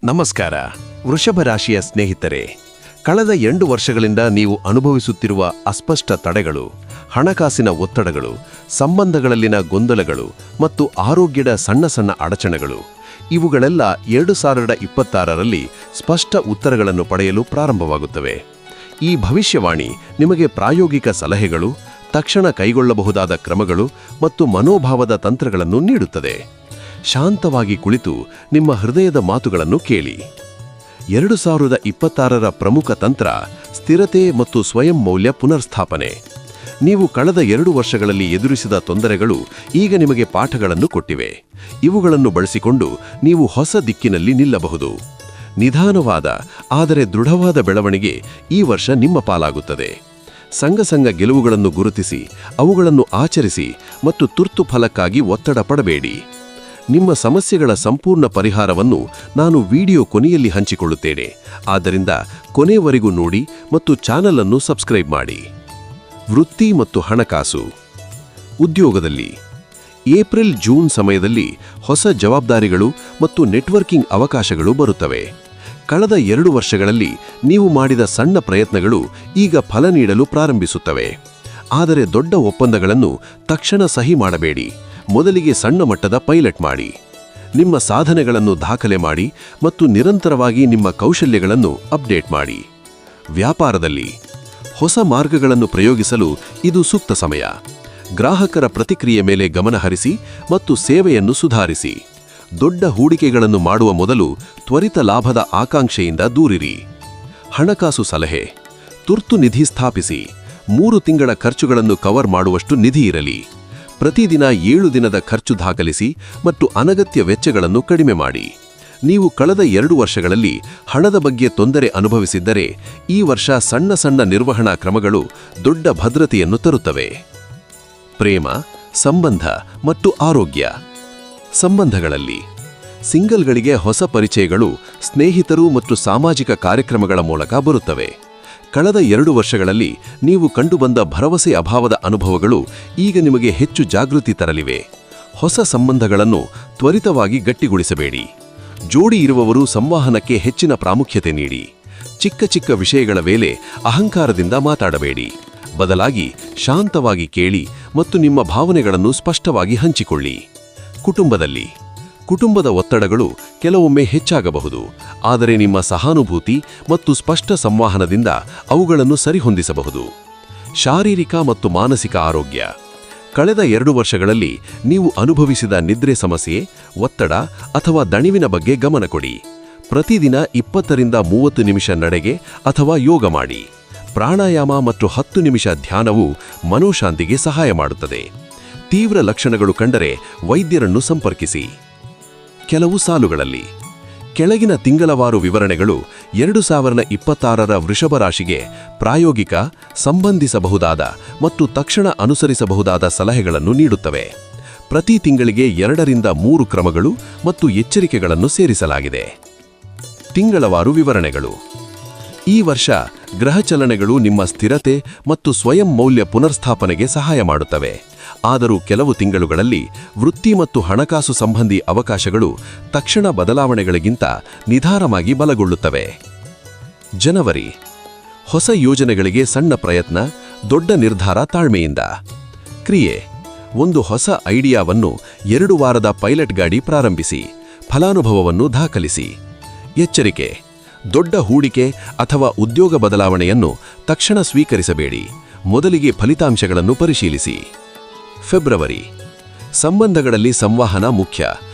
ನಮಸ್ಕಾರ ವೃಷಭ ರಾಶಿಯ ಸ್ನೇಹಿತರೆ, ಕಳೆದ 2 ವರ್ಷಗಳಿಂದ ನೀವು ಅನುಭವಿಸುತ್ತಿರುವ ಅಸ್ಪಷ್ಟ ತಡೆಗಳು, ಹಣಕಾಸಿನ ಒತ್ತಡಗಳು, ಸಂಬಂಧಗಳಲ್ಲಿನ ಗೊಂದಲಗಳು ಮತ್ತು ಆರೋಗ್ಯದ ಸಣ್ಣ ಅಡಚಣೆಗಳು ಇವುಗಳೆಲ್ಲ 2026ರಲ್ಲಿ ಸ್ಪಷ್ಟ ಉತ್ತರಗಳನ್ನು ಪಡೆಯಲು ಪ್ರಾರಂಭವಾಗುತ್ತವೆ. ಈ ಭವಿಷ್ಯವಾಣಿ ನಿಮಗೆ ಪ್ರಾಯೋಗಿಕ ಸಲಹೆಗಳು, ತಕ್ಷಣ ಕೈಗೊಳ್ಳಬಹುದಾದ ಕ್ರಮಗಳು ಮತ್ತು ಮನೋಭಾವದ ತಂತ್ರಗಳನ್ನು ನೀಡುತ್ತದೆ. ಶಾಂತವಾಗಿ ಕುಳಿತು ನಿಮ್ಮ ಹೃದಯದ ಮಾತುಗಳನ್ನು ಕೇಳಿ. 2026ರ ಪ್ರಮುಖ ತಂತ್ರ ಸ್ಥಿರತೆ ಮತ್ತು ಸ್ವಯಂ ಮೌಲ್ಯ ಪುನರ್ಸ್ಥಾಪನೆ. ನೀವು ಕಳೆದ 2 ವರ್ಷಗಳಲ್ಲಿ ಎದುರಿಸಿದ ತೊಂದರೆಗಳು ಈಗ ನಿಮಗೆ ಪಾಠಗಳನ್ನು ಕೊಟ್ಟಿವೆ. ಇವುಗಳನ್ನು ಬಳಸಿಕೊಂಡು ನೀವು ಹೊಸ ದಿಕ್ಕಿನಲ್ಲಿ ನಿಲ್ಲಬಹುದು. ನಿಧಾನವಾದ ಆದರೆ ದೃಢವಾದ ಬೆಳವಣಿಗೆ ಈ ವರ್ಷ ನಿಮ್ಮ ಪಾಲಾಗುತ್ತದೆ. ಸಂಗ ಗೆಲುವುಗಳನ್ನು ಗುರುತಿಸಿ, ಅವುಗಳನ್ನು ಆಚರಿಸಿ ಮತ್ತು ತುರ್ತು ಫಲಕ್ಕಾಗಿ ಒತ್ತಡ ಪಡಬೇಡಿ. ನಿಮ್ಮ ಸಮಸ್ಯೆಗಳ ಸಂಪೂರ್ಣ ಪರಿಹಾರವನ್ನು ನಾನು ವಿಡಿಯೋ ಕೊನೆಯಲ್ಲಿ ಹಂಚಿಕೊಳ್ಳುತ್ತೇನೆ. ಆದ್ದರಿಂದ ಕೊನೆಯವರೆಗೂ ನೋಡಿ ಮತ್ತು ಚಾನಲ್ ಅನ್ನು ಸಬ್ಸ್ಕ್ರೈಬ್ ಮಾಡಿ. ವೃತ್ತಿ ಮತ್ತು ಹಣಕಾಸು. ಉದ್ಯೋಗದಲ್ಲಿ ಏಪ್ರಿಲ್-ಜೂನ್ ಸಮಯದಲ್ಲಿ ಹೊಸ ಜವಾಬ್ದಾರಿಗಳು ಮತ್ತು ನೆಟ್ವರ್ಕಿಂಗ್ ಅವಕಾಶಗಳು ಬರುತ್ತವೆ. ಕಳೆದ 2 ವರ್ಷಗಳಲ್ಲಿ ನೀವು ಮಾಡಿದ ಸಣ್ಣ ಪ್ರಯತ್ನಗಳು ಈಗ ಫಲ ನೀಡಲು ಪ್ರಾರಂಭಿಸುತ್ತವೆ. ಆದರೆ ದೊಡ್ಡ ಒಪ್ಪಂದಗಳನ್ನು ತಕ್ಷಣ ಸಹಿ ಮಾಡಬೇಡಿ. ಮೊದಲಿಗೆ ಸಣ್ಣ ಮಟ್ಟದ ಪೈಲಟ್ ಮಾಡಿ. ನಿಮ್ಮ ಸಾಧನೆಗಳನ್ನು ದಾಖಲೆ ಮಾಡಿ ಮತ್ತು ನಿರಂತರವಾಗಿ ನಿಮ್ಮ ಕೌಶಲ್ಯಗಳನ್ನು ಅಪ್ಡೇಟ್ ಮಾಡಿ. ವ್ಯಾಪಾರದಲ್ಲಿ ಹೊಸ ಮಾರ್ಗಗಳನ್ನು ಪ್ರಯೋಗಿಸಲು ಇದು ಸೂಕ್ತ ಸಮಯ. ಗ್ರಾಹಕರ ಪ್ರತಿಕ್ರಿಯೆ ಮೇಲೆ ಗಮನಹರಿಸಿ ಮತ್ತು ಸೇವೆಯನ್ನು ಸುಧಾರಿಸಿ. ದೊಡ್ಡ ಹೂಡಿಕೆಗಳನ್ನು ಮಾಡುವ ಮೊದಲು ತ್ವರಿತ ಲಾಭದ ಆಕಾಂಕ್ಷೆಯಿಂದ ದೂರಿರಿ. ಹಣಕಾಸು ಸಲಹೆ. ತುರ್ತು ನಿಧಿ ಸ್ಥಾಪಿಸಿ. 3 ತಿಂಗಳ ಖರ್ಚುಗಳನ್ನು ಕವರ್ ಮಾಡುವಷ್ಟು ನಿಧಿ ಇರಲಿ. ಪ್ರತಿದಿನ 7 ದಿನದ ಖರ್ಚು ದಾಖಲಿಸಿ ಮತ್ತು ಅನಗತ್ಯ ವೆಚ್ಚಗಳನ್ನು ಕಡಿಮೆ ಮಾಡಿ. ನೀವು ಕಳೆದ 2 ವರ್ಷಗಳಲ್ಲಿ ಹಣದ ಬಗ್ಗೆ ತೊಂದರೆ ಅನುಭವಿಸಿದ್ದರೆ ಈ ವರ್ಷ ಸಣ್ಣ ನಿರ್ವಹಣಾ ಕ್ರಮಗಳು ದೊಡ್ಡ ಭದ್ರತೆಯನ್ನು ತರುತ್ತವೆ. ಪ್ರೇಮ, ಸಂಬಂಧ ಮತ್ತು ಆರೋಗ್ಯ. ಸಂಬಂಧಗಳಲ್ಲಿ ಸಿಂಗಲ್ಗಳಿಗೆ ಹೊಸ ಪರಿಚಯಗಳು, ಸ್ನೇಹಿತರು ಮತ್ತು ಸಾಮಾಜಿಕ ಕಾರ್ಯಕ್ರಮಗಳ ಮೂಲಕ ಬರುತ್ತವೆ. ಕಳೆದ 2 ವರ್ಷಗಳಲ್ಲಿ ನೀವು ಕಂಡುಬಂದ ಭರವಸೆ ಅಭಾವದ ಅನುಭವಗಳು ಈಗ ನಿಮಗೆ ಹೆಚ್ಚು ಜಾಗೃತಿ ತರಲಿವೆ. ಹೊಸ ಸಂಬಂಧಗಳನ್ನು ತ್ವರಿತವಾಗಿ ಗಟ್ಟಿಗೊಳಿಸಬೇಡಿ. ಜೋಡಿ ಇರುವವರು ಸಂವಹನಕ್ಕೆ ಹೆಚ್ಚಿನ ಪ್ರಾಮುಖ್ಯತೆ ನೀಡಿ. ಚಿಕ್ಕ ವಿಷಯಗಳ ವೇಳೆ ಅಹಂಕಾರದಿಂದ ಮಾತಾಡಬೇಡಿ. ಬದಲಾಗಿ ಶಾಂತವಾಗಿ ಕೇಳಿ ಮತ್ತು ನಿಮ್ಮ ಭಾವನೆಗಳನ್ನು ಸ್ಪಷ್ಟವಾಗಿ ಹಂಚಿಕೊಳ್ಳಿ. ಕುಟುಂಬದಲ್ಲಿ ಕುಟುಂಬದ ಒತ್ತಡಗಳು ಕೆಲವೊಮ್ಮೆ ಹೆಚ್ಚಾಗಬಹುದು, ಆದರೆ ನಿಮ್ಮ ಸಹಾನುಭೂತಿ ಮತ್ತು ಸ್ಪಷ್ಟ ಸಂವಹನದಿಂದ ಅವುಗಳನ್ನು ಸರಿಹೊಂದಿಸಬಹುದು. ಶಾರೀರಿಕ ಮತ್ತು ಮಾನಸಿಕ ಆರೋಗ್ಯ. ಕಳೆದ 2 ವರ್ಷಗಳಲ್ಲಿ ನೀವು ಅನುಭವಿಸಿದ ನಿದ್ರೆ ಸಮಸ್ಯೆ, ಒತ್ತಡ ಅಥವಾ ದಣಿವಿನ ಬಗ್ಗೆ ಗಮನ ಕೊಡಿ. ಪ್ರತಿದಿನ 20ರಿಂದ 30 ನಿಮಿಷ ನಡೆಗೆ ಅಥವಾ ಯೋಗ ಮಾಡಿ. ಪ್ರಾಣಾಯಾಮ ಮತ್ತು 10 ನಿಮಿಷ ಧ್ಯಾನವು ಮನೋಶಾಂತಿಗೆ ಸಹಾಯ ಮಾಡುತ್ತದೆ. ತೀವ್ರ ಲಕ್ಷಣಗಳು ಕಂಡರೆ ವೈದ್ಯರನ್ನು ಸಂಪರ್ಕಿಸಿ. ಕೆಲವು ಸಾಲುಗಳಲ್ಲಿ ಕೆಳಗಿನ ತಿಂಗಳವಾರು ವಿವರಣೆಗಳು 2026ರ ವೃಷಭ ರಾಶಿಗೆ ಪ್ರಾಯೋಗಿಕ, ಸಂಬಂಧಿಸಬಹುದಾದ ಮತ್ತು ತಕ್ಷಣ ಅನುಸರಿಸಬಹುದಾದ ಸಲಹೆಗಳನ್ನು ನೀಡುತ್ತವೆ. ಪ್ರತಿ ತಿಂಗಳಿಗೆ 2ರಿಂದ 3 ಕ್ರಮಗಳು ಮತ್ತು ಎಚ್ಚರಿಕೆಗಳನ್ನು ಸೇರಿಸಲಾಗಿದೆ. ತಿಂಗಳವಾರು ವಿವರಣೆಗಳು. ಈ ವರ್ಷ ಗ್ರಹಚಲನೆಗಳು ನಿಮ್ಮ ಸ್ಥಿರತೆ ಮತ್ತು ಸ್ವಯಂ ಮೌಲ್ಯ ಪುನರ್ಸ್ಥಾಪನೆಗೆ ಸಹಾಯ ಮಾಡುತ್ತವೆ. ಆದರೂ ಕೆಲವು ತಿಂಗಳುಗಳಲ್ಲಿ ವೃತ್ತಿ ಮತ್ತು ಹಣಕಾಸು ಸಂಬಂಧಿ ಅವಕಾಶಗಳು ತಕ್ಷಣ ಬದಲಾವಣೆಗಳಿಗಿಂತ ನಿಧಾನವಾಗಿ ಬಲಗೊಳ್ಳುತ್ತವೆ. ಜನವರಿ. ಹೊಸ ಯೋಜನೆಗಳಿಗೆ ಸಣ್ಣ ಪ್ರಯತ್ನ, ದೊಡ್ಡ ನಿರ್ಧಾರ ತಾಳ್ಮೆಯಿಂದ. ಕ್ರಿಯೆ. ಒಂದು ಹೊಸ ಐಡಿಯಾವನ್ನು 2 ವಾರದ ಪೈಲಟ್ ಗಾಡಿ ಪ್ರಾರಂಭಿಸಿ. ಫಲಾನುಭವವನ್ನು ದಾಖಲಿಸಿ. ಎಚ್ಚರಿಕೆ. ದೊಡ್ಡ ಹೂಡಿಕೆ ಅಥವಾ ಉದ್ಯೋಗ ಬದಲಾವಣೆಯನ್ನು ತಕ್ಷಣ ಸ್ವೀಕರಿಸಬೇಡಿ. ಮೊದಲಿಗೆ ಫಲಿತಾಂಶಗಳನ್ನು ಪರಿಶೀಲಿಸಿ. ಫೆಬ್ರವರಿ. ಸಂಬಂಧಗಳಲ್ಲಿ ಸಂವಹನ ಮುಖ್ಯ.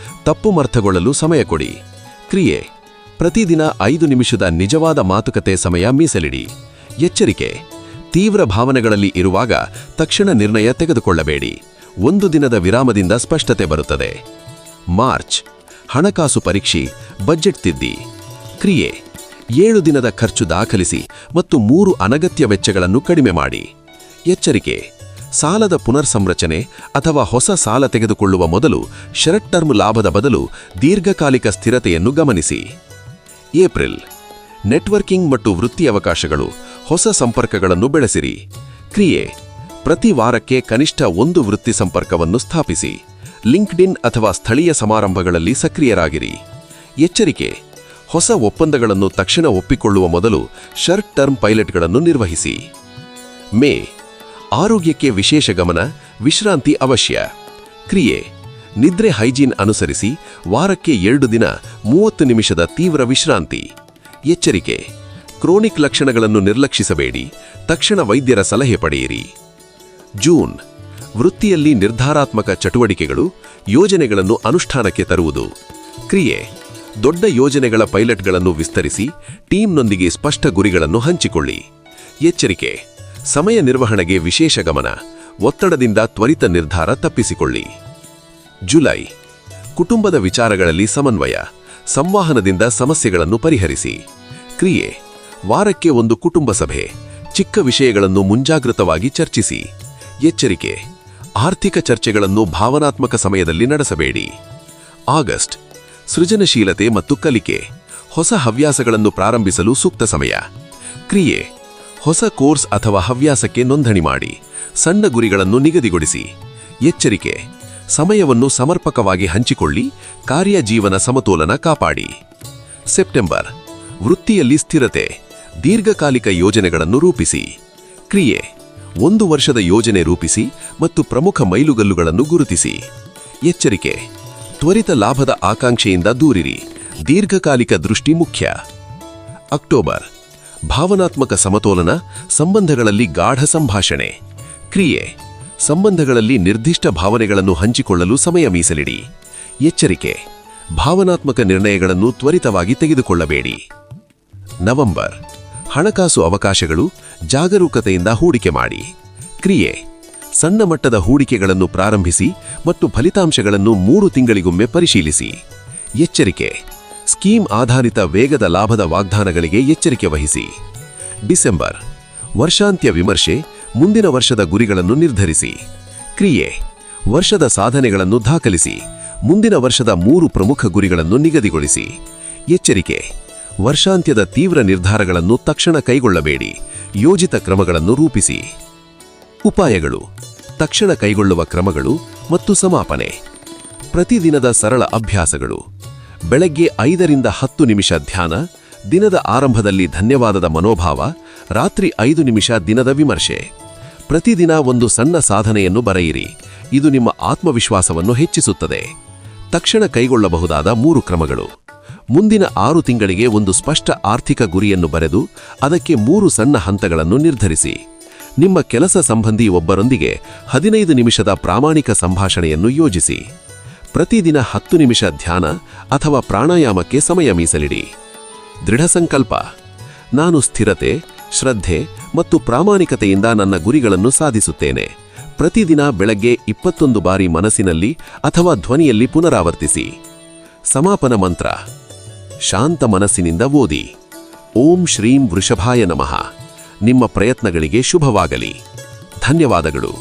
ತಪ್ಪುಮರ್ಥಗೊಳ್ಳಲು ಸಮಯ ಕೊಡಿ. ಕ್ರಿಯೆ. ಪ್ರತಿದಿನ 5 ನಿಮಿಷದ ನಿಜವಾದ ಮಾತುಕತೆ ಸಮಯ ಮೀಸಲಿಡಿ. ಎಚ್ಚರಿಕೆ. ತೀವ್ರ ಭಾವನೆಗಳಲ್ಲಿ ಇರುವಾಗ ತಕ್ಷಣ ನಿರ್ಣಯ ತೆಗೆದುಕೊಳ್ಳಬೇಡಿ. 1 ದಿನದ ವಿರಾಮದಿಂದ ಸ್ಪಷ್ಟತೆ ಬರುತ್ತದೆ. ಮಾರ್ಚ್. ಹಣಕಾಸು ಪರೀಕ್ಷೆ, ಬಜೆಟ್ ತಿದ್ದಿ. ಕ್ರಿಯೆ. 7 ದಿನದ ಖರ್ಚು ದಾಖಲಿಸಿ ಮತ್ತು 3 ಅನಗತ್ಯ ವೆಚ್ಚಗಳನ್ನು ಕಡಿಮೆ ಮಾಡಿ. ಎಚ್ಚರಿಕೆ. ಸಾಲದ ಪುನರ್ಸಂರಚನೆ ಅಥವಾ ಹೊಸ ಸಾಲ ತೆಗೆದುಕೊಳ್ಳುವ ಮೊದಲು ಶಾರ್ಟ್ ಟರ್ಮ್ ಲಾಭದ ಬದಲು ದೀರ್ಘಕಾಲಿಕ ಸ್ಥಿರತೆಯನ್ನು ಗಮನಿಸಿ. ಏಪ್ರಿಲ್. ನೆಟ್ವರ್ಕಿಂಗ್ ಮತ್ತು ವೃತ್ತಿ ಅವಕಾಶಗಳು, ಹೊಸ ಸಂಪರ್ಕಗಳನ್ನು ಬೆಳೆಸಿರಿ. ಕ್ರಿಯೆ. ಪ್ರತಿ ವಾರಕ್ಕೆ ಕನಿಷ್ಠ 1 ವೃತ್ತಿ ಸಂಪರ್ಕವನ್ನು ಸ್ಥಾಪಿಸಿ. ಲಿಂಕ್ಡ್ಇನ್ ಅಥವಾ ಸ್ಥಳೀಯ ಸಮಾರಂಭಗಳಲ್ಲಿ ಸಕ್ರಿಯರಾಗಿರಿ. ಎಚ್ಚರಿಕೆ. ಹೊಸ ಒಪ್ಪಂದಗಳನ್ನು ತಕ್ಷಣ ಒಪ್ಪಿಕೊಳ್ಳುವ ಮೊದಲು ಶಾರ್ಟ್ ಟರ್ಮ್ ಪೈಲಟ್ಗಳನ್ನು ನಿರ್ವಹಿಸಿ. ಮೇ, ಆರೋಗ್ಯಕ್ಕೆ ವಿಶೇಷ ಗಮನ, ವಿಶ್ರಾಂತಿ ಅವಶ್ಯ. ಕ್ರಿಯೆ, ನಿದ್ರೆ ಹೈಜೀನ್ ಅನುಸರಿಸಿ ವಾರಕ್ಕೆ 2 ದಿನ 30 ನಿಮಿಷದ ತೀವ್ರ ವಿಶ್ರಾಂತಿ. ಎಚ್ಚರಿಕೆ, ಕ್ರೋನಿಕ್ ಲಕ್ಷಣಗಳನ್ನು ನಿರ್ಲಕ್ಷಿಸಬೇಡಿ, ತಕ್ಷಣ ವೈದ್ಯರ ಸಲಹೆ ಪಡೆಯಿರಿ. ಜೂನ್, ವೃತ್ತಿಯಲ್ಲಿ ನಿರ್ಧಾರಾತ್ಮಕ ಚಟುವಟಿಕೆಗಳು, ಯೋಜನೆಗಳನ್ನು ಅನುಷ್ಠಾನಕ್ಕೆ ತರುವುದು. ಕ್ರಿಯೆ, ದೊಡ್ಡ ಯೋಜನೆಗಳ ಪೈಲಟ್ಗಳನ್ನು ವಿಸ್ತರಿಸಿ ಟೀಮ್ನೊಂದಿಗೆ ಸ್ಪಷ್ಟ ಗುರಿಗಳನ್ನು ಹಂಚಿಕೊಳ್ಳಿ. ಎಚ್ಚರಿಕೆ, ಸಮಯ ನಿರ್ವಹಣೆಗೆ ವಿಶೇಷ ಗಮನ, ಒತ್ತಡದಿಂದ ತ್ವರಿತ ನಿರ್ಧಾರ ತಪ್ಪಿಸಿಕೊಳ್ಳಿ. ಜುಲೈ, ಕುಟುಂಬದ ವಿಚಾರಗಳಲ್ಲಿ ಸಮನ್ವಯ, ಸಂವಹನದಿಂದ ಸಮಸ್ಯೆಗಳನ್ನು ಪರಿಹರಿಸಿ. ಕ್ರಿಯೆ, ವಾರಕ್ಕೆ 1 ಕುಟುಂಬ ಸಭೆ, ಚಿಕ್ಕ ವಿಷಯಗಳನ್ನು ಮುಂಜಾಗೃತವಾಗಿ ಚರ್ಚಿಸಿ. ಎಚ್ಚರಿಕೆ, ಆರ್ಥಿಕ ಚರ್ಚೆಗಳನ್ನು ಭಾವನಾತ್ಮಕ ಸಮಯದಲ್ಲಿ ನಡೆಸಬೇಡಿ. ಆಗಸ್ಟ್, ಸೃಜನಶೀಲತೆ ಮತ್ತು ಕಲಿಕೆ, ಹೊಸ ಹವ್ಯಾಸಗಳನ್ನು ಪ್ರಾರಂಭಿಸಲು ಸೂಕ್ತ ಸಮಯ. ಕ್ರಿಯೆ, ಹೊಸ ಕೋರ್ಸ್ ಅಥವಾ ಹವ್ಯಾಸಕ್ಕೆ ನೋಂದಣಿ ಮಾಡಿ, ಸಣ್ಣ ಗುರಿಗಳನ್ನು ನಿಗದಿಗೊಳಿಸಿ. ಎಚ್ಚರಿಕೆ, ಸಮಯವನ್ನು ಸಮರ್ಪಕವಾಗಿ ಹಂಚಿಕೊಳ್ಳಿ, ಕಾರ್ಯಜೀವನ ಸಮತೋಲನ ಕಾಪಾಡಿ. ಸೆಪ್ಟೆಂಬರ್, ವೃತ್ತಿಯಲ್ಲಿ ಸ್ಥಿರತೆ, ದೀರ್ಘಕಾಲಿಕ ಯೋಜನೆಗಳನ್ನು ರೂಪಿಸಿ. ಕ್ರಿಯೆ, 1 ವರ್ಷದ ಯೋಜನೆ ರೂಪಿಸಿ ಮತ್ತು ಪ್ರಮುಖ ಮೈಲುಗಲ್ಲುಗಳನ್ನು ಗುರುತಿಸಿ. ಎಚ್ಚರಿಕೆ, ತ್ವರಿತ ಲಾಭದ ಆಕಾಂಕ್ಷೆಯಿಂದ ದೂರಿರಿ, ದೀರ್ಘಕಾಲಿಕ ದೃಷ್ಟಿ ಮುಖ್ಯ. ಅಕ್ಟೋಬರ್, ಭಾವನಾತ್ಮಕ ಸಮತೋಲನ, ಸಂಬಂಧಗಳಲ್ಲಿ ಗಾಢ ಸಂಭಾಷಣೆ. ಕ್ರಿಯೆ, ಸಂಬಂಧಗಳಲ್ಲಿ ನಿರ್ದಿಷ್ಟ ಭಾವನೆಗಳನ್ನು ಹಂಚಿಕೊಳ್ಳಲು ಸಮಯ ಮೀಸಲಿಡಿ. ಎಚ್ಚರಿಕೆ, ಭಾವನಾತ್ಮಕ ನಿರ್ಣಯಗಳನ್ನು ತ್ವರಿತವಾಗಿ ತೆಗೆದುಕೊಳ್ಳಬೇಡಿ. ನವೆಂಬರ್, ಹಣಕಾಸು ಅವಕಾಶಗಳು, ಜಾಗರೂಕತೆಯಿಂದ ಹೂಡಿಕೆ ಮಾಡಿ. ಕ್ರಿಯೆ, ಸಣ್ಣ ಮಟ್ಟದ ಹೂಡಿಕೆಗಳನ್ನು ಪ್ರಾರಂಭಿಸಿ ಮತ್ತು ಫಲಿತಾಂಶಗಳನ್ನು 3 ತಿಂಗಳಿಗೊಮ್ಮೆ ಪರಿಶೀಲಿಸಿ. ಎಚ್ಚರಿಕೆ, ಸ್ಕೀಮ್ ಆಧಾರಿತ ವೇಗದ ಲಾಭದ ವಾಗ್ದಾನಗಳಿಗೆ ಎಚ್ಚರಿಕೆ ವಹಿಸಿ. ಡಿಸೆಂಬರ್, ವರ್ಷಾಂತ್ಯ ವಿಮರ್ಶೆ, ಮುಂದಿನ ವರ್ಷದ ಗುರಿಗಳನ್ನು ನಿರ್ಧರಿಸಿ. ಕ್ರಿಯೆ, ವರ್ಷದ ಸಾಧನೆಗಳನ್ನು ದಾಖಲಿಸಿ, ಮುಂದಿನ ವರ್ಷದ 3 ಪ್ರಮುಖ ಗುರಿಗಳನ್ನು ನಿಗದಿಗೊಳಿಸಿ. ಎಚ್ಚರಿಕೆ, ವರ್ಷಾಂತ್ಯದ ತೀವ್ರ ನಿರ್ಧಾರಗಳನ್ನು ತಕ್ಷಣ ಕೈಗೊಳ್ಳಬೇಡಿ, ಯೋಜಿತ ಕ್ರಮಗಳನ್ನು ರೂಪಿಸಿ. ಉಪಾಯಗಳು, ತಕ್ಷಣ ಕೈಗೊಳ್ಳುವ ಕ್ರಮಗಳು ಮತ್ತು ಸಮಾಪನೆ. ಪ್ರತಿದಿನದ ಸರಳ ಅಭ್ಯಾಸಗಳು: ಬೆಳಗ್ಗೆ 5 ರಿಂದ 10 ನಿಮಿಷ ಧ್ಯಾನ, ದಿನದ ಆರಂಭದಲ್ಲಿ ಧನ್ಯವಾದದ ಮನೋಭಾವ, ರಾತ್ರಿ 5 ನಿಮಿಷ ದಿನದ ವಿಮರ್ಶೆ. ಪ್ರತಿದಿನ ಒಂದು ಸಣ್ಣ ಸಾಧನೆಯನ್ನು ಬರೆಯಿರಿ, ಇದು ನಿಮ್ಮ ಆತ್ಮವಿಶ್ವಾಸವನ್ನು ಹೆಚ್ಚಿಸುತ್ತದೆ. ತಕ್ಷಣ ಕೈಗೊಳ್ಳಬಹುದಾದ 3 ಕ್ರಮಗಳು: ಮುಂದಿನ 6 ತಿಂಗಳಿಗೆ ಒಂದು ಸ್ಪಷ್ಟ ಆರ್ಥಿಕ ಗುರಿಯನ್ನು ಬರೆದು ಅದಕ್ಕೆ 3 ಸಣ್ಣ ಹಂತಗಳನ್ನು ನಿರ್ಧರಿಸಿ. ನಿಮ್ಮ ಕೆಲಸ ಸಂಬಂಧಿ ಒಬ್ಬರೊಂದಿಗೆ 15 ನಿಮಿಷದ ಪ್ರಾಮಾಣಿಕ ಸಂಭಾಷಣೆಯನ್ನು ಯೋಜಿಸಿ. ಪ್ರತಿದಿನ 10 ನಿಮಿಷ ಧ್ಯಾನ ಅಥವಾ ಪ್ರಾಣಾಯಾಮಕ್ಕೆ ಸಮಯ ಮೀಸಲಿಡಿ. ದೃಢ ಸಂಕಲ್ಪ: ನಾನು ಸ್ಥಿರತೆ, ಶ್ರದ್ಧೆ ಮತ್ತು ಪ್ರಾಮಾಣಿಕತೆಯಿಂದ ನನ್ನ ಗುರಿಗಳನ್ನು ಸಾಧಿಸುತ್ತೇನೆ. ಪ್ರತಿದಿನ ಬೆಳಗ್ಗೆ 21 ಬಾರಿ ಮನಸ್ಸಿನಲ್ಲಿ ಅಥವಾ ಧ್ವನಿಯಲ್ಲಿ ಪುನರಾವರ್ತಿಸಿ. ಸಮಾಪನ ಮಂತ್ರ: ಶಾಂತ ಮನಸ್ಸಿನಿಂದ ಓದಿ. ಓಂ ಶ್ರೀಂ ವೃಷಭಾಯ ನಮಃ. ನಿಮ್ಮ ಪ್ರಯತ್ನಗಳಿಗೆ ಶುಭವಾಗಲಿ. ಧನ್ಯವಾದಗಳು.